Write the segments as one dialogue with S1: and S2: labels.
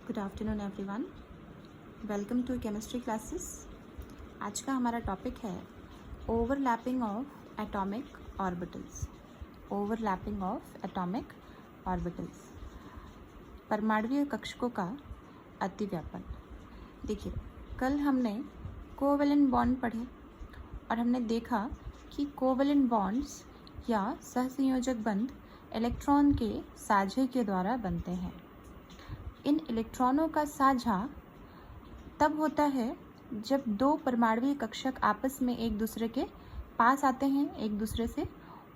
S1: Good afternoon everyone, welcome to chemistry classes. आज का हमारा टॉपिक है overlapping of atomic orbitals. Overlapping of atomic orbitals, परमाणुीय कक्षकों का अतिव्यापन। देखिए, कल हमने कोवेलेंट बॉन्ड पढ़े और हमने देखा कि कोवेलेंट बॉन्ड्स या सहसंयोजक बंध इलेक्ट्रॉन के साझे के द्वारा बनते हैं। इन इलेक्ट्रॉनों का साझा तब होता है जब दो परमाणुीय कक्षक आपस में एक दूसरे के पास आते हैं, एक दूसरे से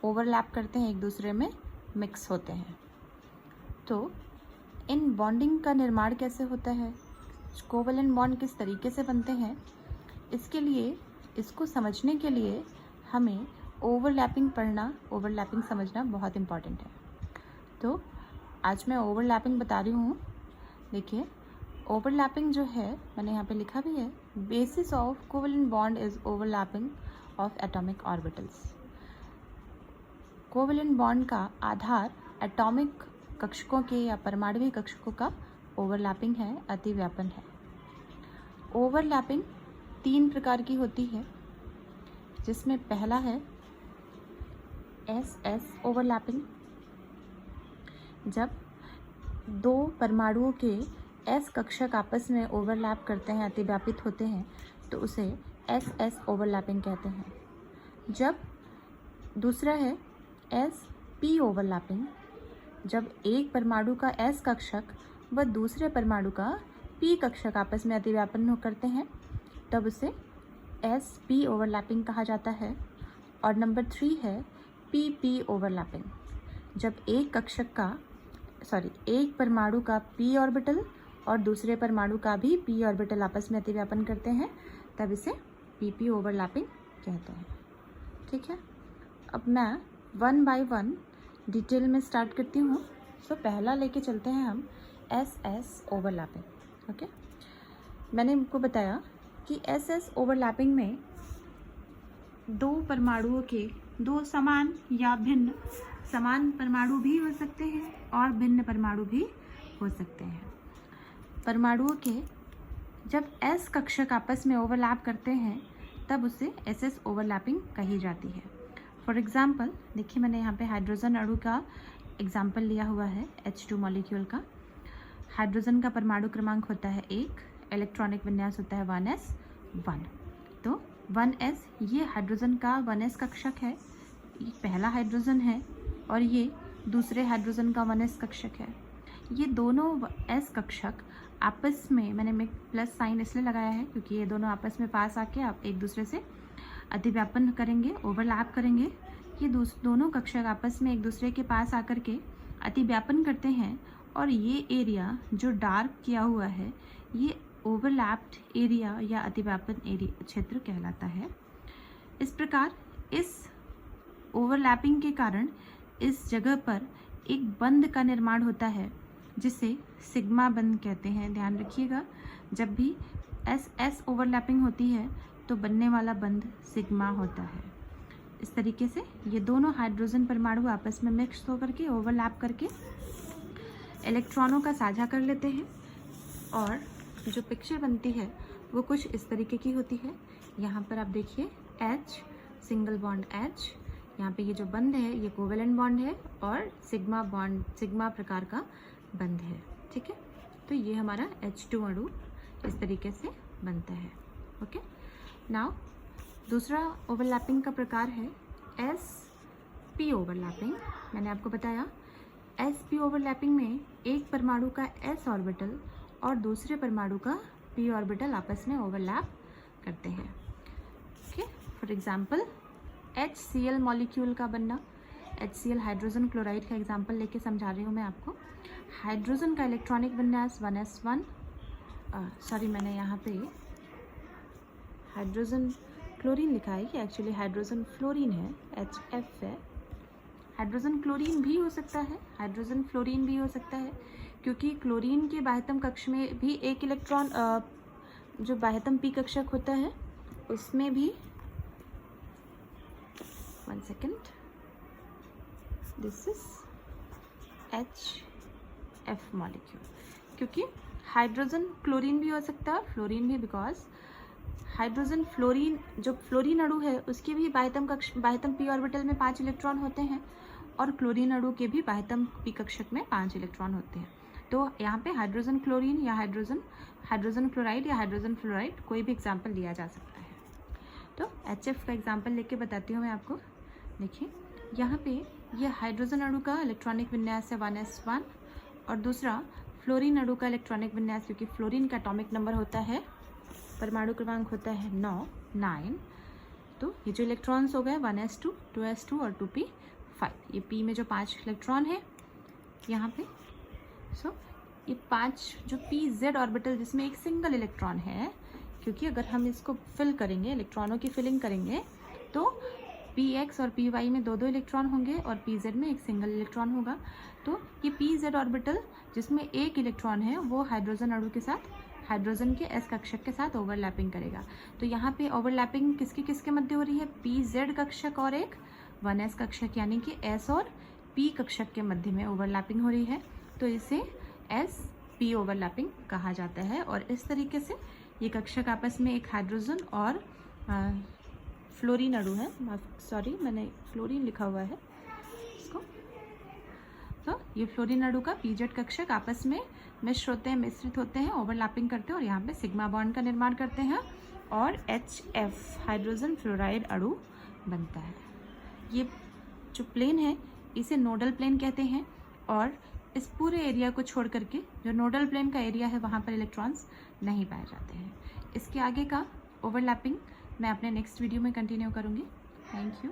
S1: ओवरलैप करते हैं, एक दूसरे में मिक्स होते हैं। तो इन बॉन्डिंग का निर्माण कैसे होता है, कोवेलेंट बॉन्ड किस तरीके से बनते हैं, इसके लिए, इसको समझने के लिए हमें ओवरलैपिंग पढ़ना, ओवरलैपिंग समझना बहुत इम्पॉर्टेंट है। तो आज मैं ओवरलैपिंग बता रही हूँ। देखिए, ओवरलैपिंग जो है, मैंने यहाँ पे लिखा भी है, basis of covalent bond is overlapping of atomic orbitals. Covalent bond का आधार एटॉमिक कक्षकों के या परमाणुीय कक्षकों का ओवरलैपिंग है, अतिव्यापन है। ओवरलैपिंग 3 प्रकार की होती है, जिसमें पहला है एस ओवरलैपिंग। जब दो परमाणुओं के एस कक्षक आपस में ओवरलैप करते हैं, अतिव्यापित होते हैं, तो उसे एस ओवरलैपिंग कहते हैं। जब दूसरा है एस पी ओवरलैपिंग। जब एक परमाणु का एस कक्षक व दूसरे परमाणु का पी कक्षक आपस में अतिव्यापन करते हैं, तब उसे एस पी ओवरलैपिंग कहा जाता है। और नंबर 3 है पी पी ओवरलैपिंग। जब एक परमाणु का p ऑर्बिटल और दूसरे परमाणु का भी p ऑर्बिटल आपस में अतिव्यापन करते हैं, तब इसे pp ओवरलैपिंग कहते हैं। ठीक है, अब मैं 1 बाय 1 डिटेल में स्टार्ट करती हूँ। सो पहला लेके चलते हैं हम एस ओवरलैपिंग। ओके, मैंने आपको बताया कि एस ओवरलैपिंग में दो परमाणुओं के दो समान या भिन्न, समान परमाणु भी हो सकते हैं और भिन्न परमाणु भी हो सकते हैं। परमाणुओं के जब एस कक्षक आपस में ओवरलैप करते हैं, तब उसे एस ओवरलैपिंग कही जाती है। फॉर एग्जांपल, देखिए मैंने यहाँ पे हाइड्रोजन अणु का एग्जांपल लिया हुआ है, H2 मॉलिक्यूल का। हाइड्रोजन का परमाणु क्रमांक होता है 1, इलेक्ट्रॉनिक विन्यास होता है 1s1। तो 1s ये हाइड्रोजन का 1s कक्षक है, ये पहला हाइड्रोजन है, और ये दूसरे हाइड्रोजन का 1s कक्षक है। ये दोनों s कक्षक आपस में, मैंने प्लस साइन इसलिए लगाया है क्योंकि ये दोनों आपस में पास आके आप एक दूसरे से अतिव्यापन करेंगे, ओवरलैप करेंगे। ये दोनों कक्षक आपस में एक दूसरे के पास आकर के अतिव्यापन करते हैं, और ये एरिया जो डार्क किया हुआ है, ये ओवरलैप्ड एरिया या अतिव्यापन एरिया क्षेत्र कहलाता है। इस प्रकार इस ओवरलैपिंग के कारण इस जगह पर एक बंध का निर्माण होता है, जिसे सिग्मा बंध कहते हैं। ध्यान रखिएगा, जब भी एस ओवरलैपिंग होती है तो बनने वाला बंध सिग्मा होता है। इस तरीके से ये दोनों हाइड्रोजन परमाणु आपस में मिक्स होकर के, ओवरलैप करके इलेक्ट्रॉनों का साझा कर लेते हैं, और जो पिक्चर बनती है वो कुछ इस तरीके की होती है। यहाँ पर आप देखिए H, सिंगल बॉन्ड H, यहाँ पे ये जो बंध है ये कोवेलेंट बॉन्ड है, और सिग्मा बॉन्ड, सिग्मा प्रकार का बंध है। ठीक है, तो ये हमारा H2 अणु इस तरीके से बनता है। ओके, नाउ दूसरा ओवरलैपिंग का प्रकार है sp ओवरलैपिंग। मैंने आपको बताया sp ओवरलैपिंग में एक परमाणु का s ऑर्बिटल और दूसरे परमाणु का p ऑर्बिटल आपस में ओवरलैप करते हैं। Okay, for example HCl molecule का बनना, HCl हाइड्रोजन क्लोराइड का एग्जांपल लेके समझा रही हूँ मैं आपको। हाइड्रोजन का इलेक्ट्रॉनिक विन्यास 1s1, सॉरी मैंने यहाँ पे हाइड्रोजन क्लोरीन लिखा है, कि एक्चुअली हाइड्रोजन फ्लोरीन है, HF है। हाइड्रोजन क्लोरीन भी हो सकता है, हाइड्रोजन फ्लोरीन भी हो सकता है, क्योंकि क्लोरीन के बाह्यतम कक्ष में भी एक इलेक्ट्रॉन, जो बाह्यतम p कक्षक होता है उसमें भी, 1 second, this is HF molecule, क्योंकि हाइड्रोजन क्लोरीन भी हो सकता है, फ्लोरीन भी, बिकॉज हाइड्रोजन फ्लोरीन, जो फ्लोरीन अणु है उसके भी बाह्यतम पी ऑर्बिटल में 5 इलेक्ट्रॉन होते हैं और क्लोरीन अणु के भी बाह्यतम पी कक्षक में 5 इलेक्ट्रॉन होते हैं। तो यहाँ पे हाइड्रोजन क्लोरीन या हाइड्रोजन क्लोराइड या हाइड्रोजन फ्लोराइड कोई भी एग्जाम्पल लिया जा सकता है। तो HF का एग्जाम्पल लेके बताती हूँ मैं आपको। देखिए यहाँ पे ये हाइड्रोजन अणु का इलेक्ट्रॉनिक विन्यास है 1s1 और दूसरा फ्लोरीन अणु का इलेक्ट्रॉनिक विन्यास, क्योंकि फ्लोरीन का एटॉमिक नंबर होता है, परमाणु क्रमांक होता है 9। तो ये जो इलेक्ट्रॉन्स हो गए 1s2, 2s2 और 2p5, ये p में जो 5 इलेक्ट्रॉन है यहाँ पे। सो ये 5 जो pz ऑर्बिटल जिसमें एक सिंगल इलेक्ट्रॉन है, क्योंकि अगर हम इसको फिल करेंगे, इलेक्ट्रॉनों की फिलिंग करेंगे, तो px और py में 2-2 इलेक्ट्रॉन होंगे और pz में एक सिंगल इलेक्ट्रॉन होगा। तो ये pz ऑर्बिटल जिसमें एक इलेक्ट्रॉन है वो हाइड्रोजन अणु के साथ, हाइड्रोजन के s कक्षक के साथ ओवरलैपिंग करेगा। तो यहाँ पे ओवरलैपिंग किसके किसके मध्य हो रही है? pz कक्षक और एक 1s कक्षक, यानी कि s और p कक्षक के मध्य में ओवरलैपिंग हो रही है। तो इसे s-p ओवरलैपिंग कहा जाता है। और इस तरीके से ये कक्षक आपस में एक हाइड्रोजन और फ्लोरीन अणु है, सॉरी मैंने फ्लोरीन लिखा हुआ है इसको। तो ये फ्लोरीन अणु का pz कक्षक आपस में मिश्र होते हैं, मिश्रित होते हैं, ओवरलैपिंग करते हैं और यहाँ पे सिग्मा बॉन्ड का निर्माण करते हैं और HF हाइड्रोजन फ्लोराइड अणु बनता है। ये जो प्लेन है इसे नोडल प्लेन कहते हैं और इस पूरे एरिया को छोड़ करके जो नोडल प्लेन का एरिया है वहाँ पर इलेक्ट्रॉन्स नहीं पाए जाते हैं। इसके आगे का ओवरलैपिंग मैं अपने नेक्स्ट वीडियो में कंटिन्यू करूँगी। Thank you.